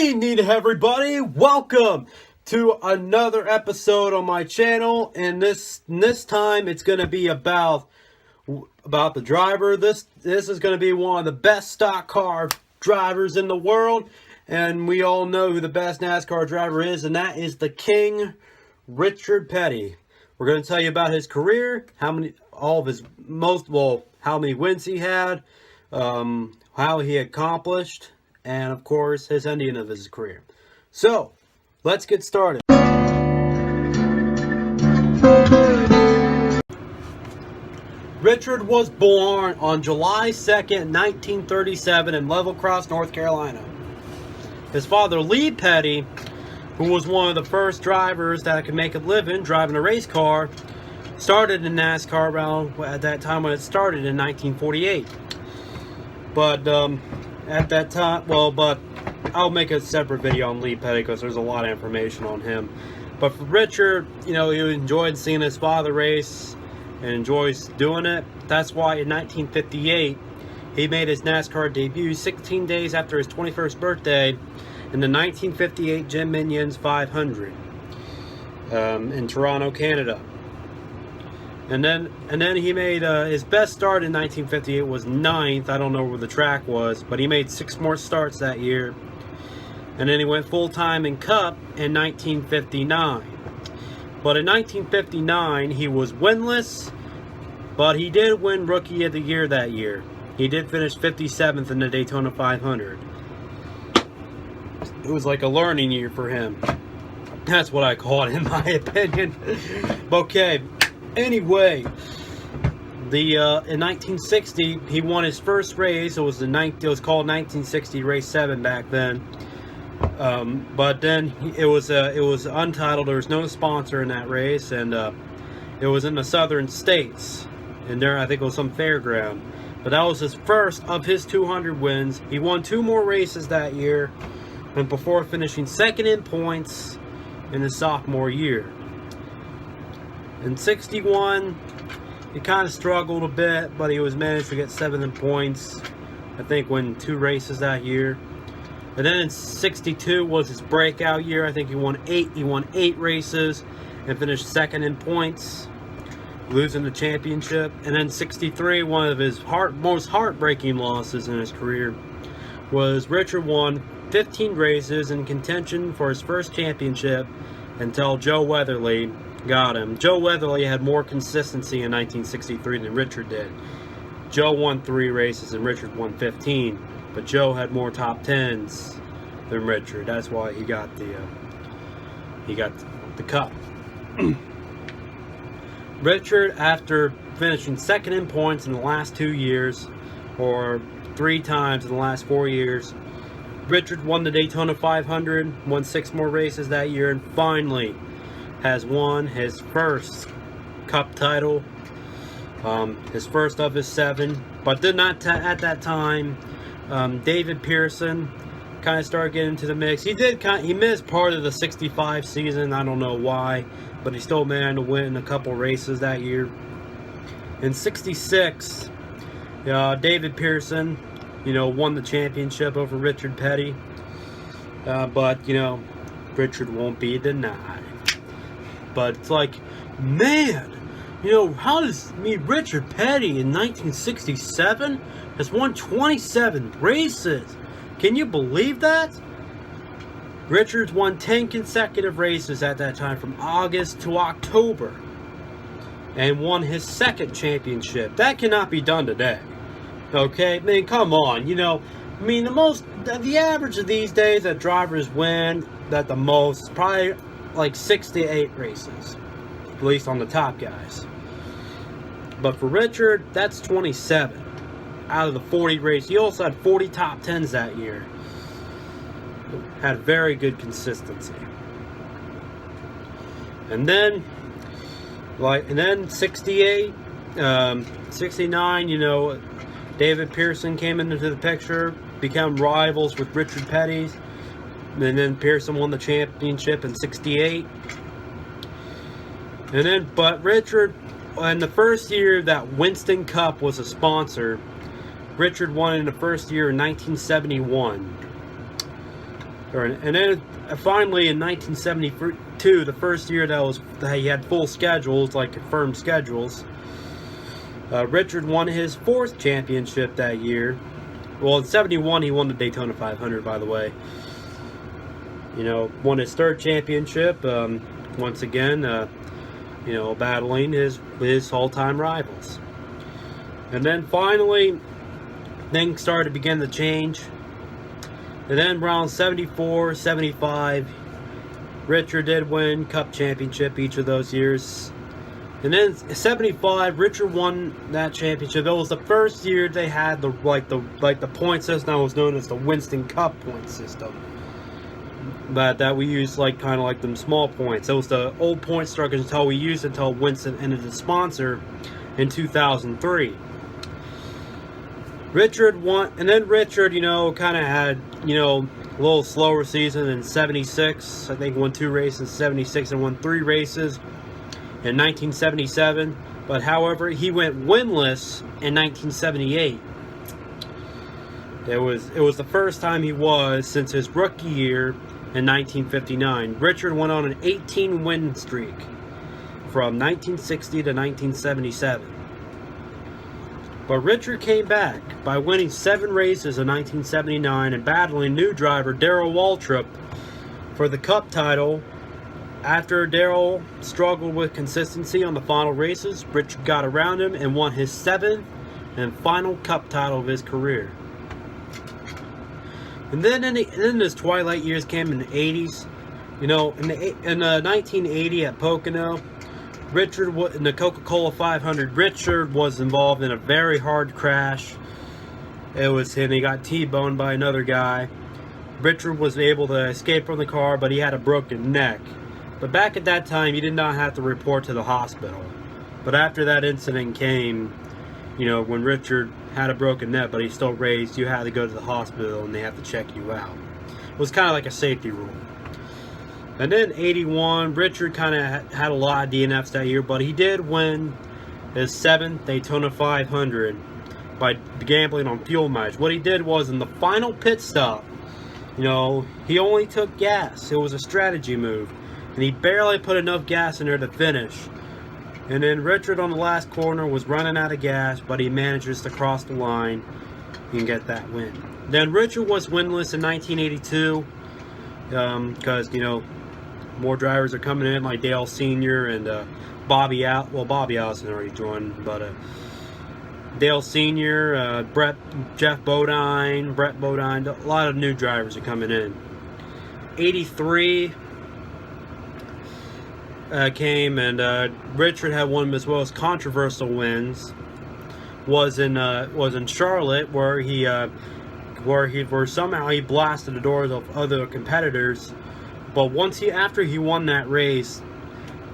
evening, everybody. Welcome to another episode on my channel, and this time it's going to be about the driver. This is going to be one of the best stock car drivers in the world, and we all know who the best NASCAR driver is, and that is the King, Richard Petty. We're going to tell you about his career, how many wins he had, how he accomplished, and of course his ending of his career. So let's get started. Richard was born on July 2nd, 1937 in Level Cross, North Carolina. His father, Lee Petty, who was one of the first drivers that could make a living driving a race car, started in NASCAR around at that time when it started in 1948. But at that time, but I'll make a separate video on Lee Petty because there's a lot of information on him. But for Richard, he enjoyed seeing his father race and enjoys doing it. That's why in 1958 he made his NASCAR debut 16 days after his 21st birthday in the 1958 Jim Minions 500 in Toronto, Canada. And then he made his best start in 1958 was 9th. I don't know where the track was, but he made 6 more starts that year. And then he went full-time in Cup in 1959. But in 1959, he was winless, but he did win Rookie of the Year that year. He did finish 57th in the Daytona 500. It was like a learning year for him. That's what I call it, in my opinion. Okay. Anyway, in 1960 he won his first race. It was called 1960 Race 7 back then. But then it was untitled. There was no sponsor in that race, and it was in the southern states. And there, I think it was some fairground. But that was his first of his 200 wins. He won 2 more races that year, and before finishing second in points in his sophomore year. In 61, he kind of struggled a bit, but he managed to get 7th in points. I think won 2 races that year. And then in 62 was his breakout year. I think he won 8 races and finished 2nd in points, losing the championship. And then 63, one of his most heartbreaking losses in his career, was Richard won 15 races in contention for his first championship until Joe Weatherly got him. Joe Weatherly had more consistency in 1963 than Richard did. Joe won 3 races and Richard won 15, but Joe had more top 10s than Richard. That's why he got the cup. Richard, after finishing 2nd in points in the last 2 years, or 3 times in the last 4 years, Richard won the Daytona 500, won 6 more races that year, and finally has won his first Cup title, his first of his 7. But did not at that time. David Pearson kind of started getting into the mix. He missed part of the 65 season. I don't know why, but he still managed to win a couple races that year. In 66, David Pearson, won the championship over Richard Petty. But Richard won't be denied. But it's like, man, how does Richard Petty in 1967 has won 27 races? Can you believe that? Richard's won 10 consecutive races at that time from August to October and won his 2nd championship. That cannot be done today. Okay? I mean, come on. The average of these days that drivers win at the most is probably like 6 to 8 races, at least on the top guys. But for Richard, that's 27 out of the 40 races. He also had 40 top 10s that year. Had very good consistency. And then 68, 69, David Pearson came into the picture, become rivals with Richard Petty's. And then Pearson won the championship in 68. But Richard, in the first year that Winston Cup was a sponsor, Richard won in the first year in 1971. And then finally in 1972, the first year that he had full schedules, like confirmed schedules, Richard won his 4th championship that year. Well, in 71 he won the Daytona 500, by the way. Won his 3rd championship. Once again, battling his all-time rivals. And then finally, things started to begin to change. And then around 74, 75, Richard did win Cup championship each of those years. And then 75, Richard won that championship. It was the first year they had the point system that was known as the Winston Cup point system. But that we used kind of like them small points. It was the old point structure until Winston ended the sponsor in 2003. Richard won, and then Richard, kind of had, a little slower season in 76. I think won 2 races in 76 and won 3 races in 1977. But however, he went winless in 1978. It was the first time he was since his rookie year in 1959. Richard went on an 18-win streak from 1960 to 1977. But Richard came back by winning 7 races in 1979 and battling new driver Darrell Waltrip for the Cup title. After Darrell struggled with consistency on the final races, Richard got around him and won his 7th and final Cup title of his career. And then in his twilight years came in the 80s. In 1980 at Pocono, Richard, in the Coca-Cola 500, Richard was involved in a very hard crash. And he got T-boned by another guy. Richard was able to escape from the car, but he had a broken neck. But back at that time, he did not have to report to the hospital. But after that incident came, when Richard had a broken neck, but he still raced, you had to go to the hospital and they have to check you out. It was kind of like a safety rule. And then 81, Richard kind of had a lot of DNFs that year, but he did win his 7th Daytona 500 by gambling on fuel mileage. What he did was in the final pit stop, he only took gas. It was a strategy move. And he barely put enough gas in there to finish. And then Richard on the last corner was running out of gas, but he manages to cross the line and get that win. Then Richard was winless in 1982 because, more drivers are coming in like Dale Sr. and Bobby Allison already joined, but Dale Sr., Brett Bodine, a lot of new drivers are coming in. 83 came, and Richard had one of his most controversial wins. Was in Charlotte, where somehow he blasted the doors of other competitors. But after he won that race,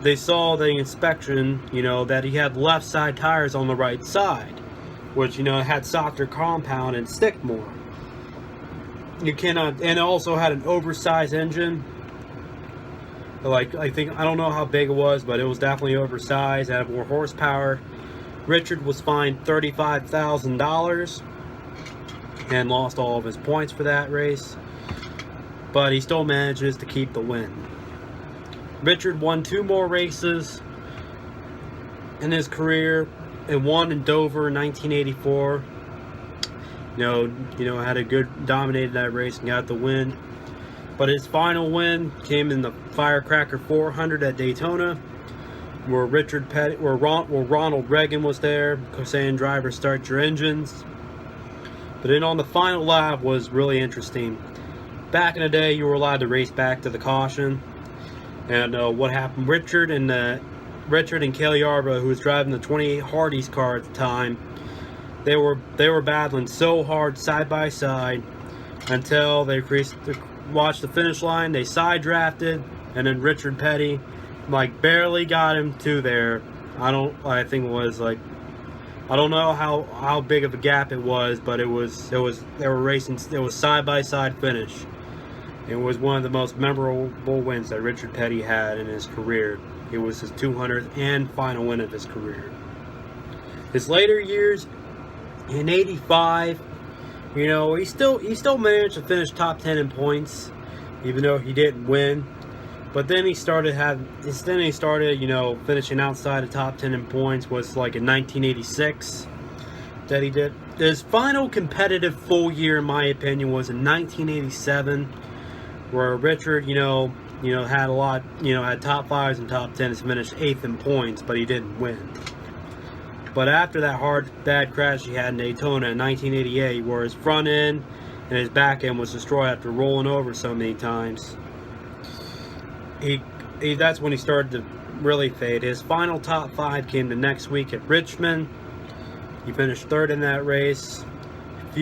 they saw the inspection, that he had left side tires on the right side, which had softer compound and stick more. And it also had an oversized engine. I don't know how big it was, but it was definitely oversized, had more horsepower. Richard was fined $35,000 and lost all of his points for that race, but he still manages to keep the win. Richard won 2 more races in his career, and won in Dover in 1984. Dominated that race and got the win. But his final win came in the Firecracker 400 at Daytona, where Ronald Reagan was there, saying, "Drivers, start your engines." But then on the final lap was really interesting. Back in the day, you were allowed to race back to the caution. And what happened? Richard and Kelly Arba, who was driving the 28 Hardee's car at the time, they were battling so hard side by side until they watched the finish line. They side drafted, and then Richard Petty barely got him to there. I don't know how big of a gap it was, but they were racing. It was side by side finish. It was one of the most memorable wins that Richard Petty had in his career. It was his 200th and final win of his career. His later years, in 85, he still managed to finish top 10 in points. even though he didn't win. But then he started finishing outside the top 10 in points. Was like in 1986 that he did. His final competitive full year, in my opinion, was in 1987, where Richard, had a lot, had top 5s and top 10s, finished 8th in points, but he didn't win. But after that bad crash he had in Daytona in 1988, where his front end and his back end was destroyed after rolling over so many times, that's when he started to really fade. His final top 5 came the next week at Richmond. He finished 3rd in that race. He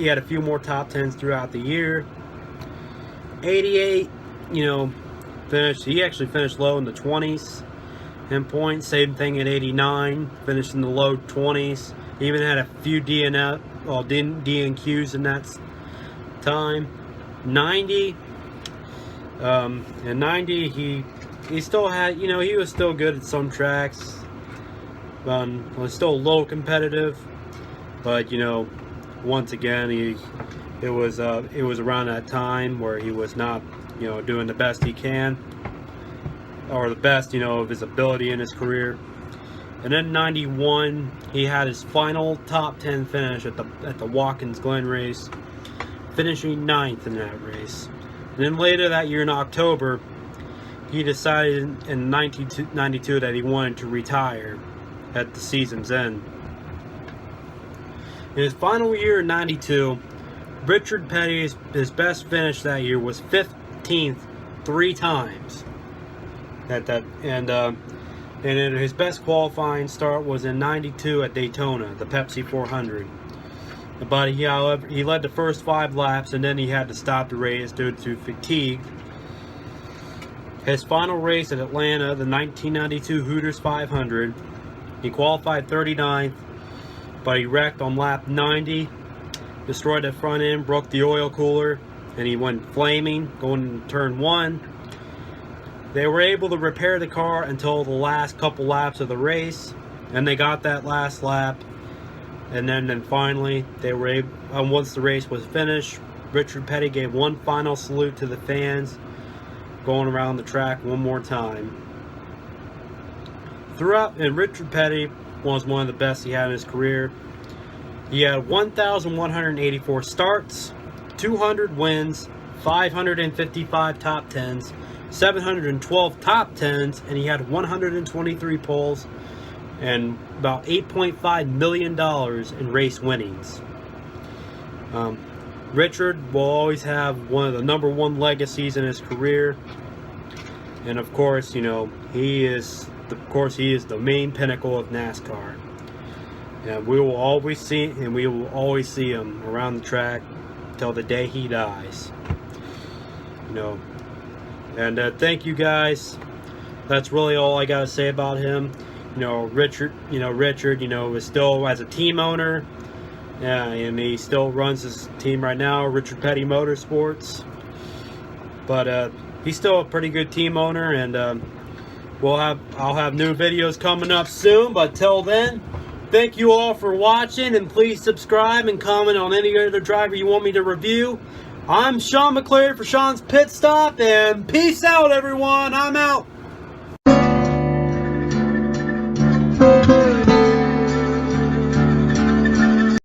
had a few more top 10s throughout the year. 88, he actually finished low in the 20s in points. Same thing at 89, finished in the low 20s. He even had a few DNQs in that time. 90, in 90 he still had, he was still good at some tracks. Was still low competitive, but once again it was around that time where he was not doing the best he can, or the best of his ability in his career. And then 91, he had his final top 10 finish at the Watkins Glen race, finishing 9th in that race. And then later that year in October, he decided in 92 that he wanted to retire at the season's end. In his final year in 92, Richard Petty's his best finish that year was 15th 3 times. And his best qualifying start was in 92 at Daytona, the Pepsi 400. But he led the first 5 laps, and then he had to stop the race due to fatigue. His final race at Atlanta, the 1992 Hooters 500, he qualified 39th, but he wrecked on lap 90, destroyed the front end, broke the oil cooler, and he went flaming going to turn 1. They were able to repair the car until the last couple laps of the race, and they got that last lap. And then finally, they were able, once the race was finished, Richard Petty gave one final salute to the fans, going around the track one more time. And Richard Petty was one of the best he had in his career. He had 1,184 starts, 200 wins, 555 top 10s, 712 top 10s, and he had 123 poles and about $8.5 million in race winnings. Richard will always have one of the #1 legacies in his career, and of course, he is the main pinnacle of NASCAR. And we will always see him around the track till the day he dies. And thank you guys. That's really all I gotta say about him. Richard is still as a team owner. Yeah, and he still runs his team right now, Richard Petty Motorsports. But he's still a pretty good team owner, and I'll have new videos coming up soon. But till then, thank you all for watching, and please subscribe and comment on any other driver you want me to review. I'm Sean McCleary for Sean's Pit Stop, and peace out, everyone. I'm out.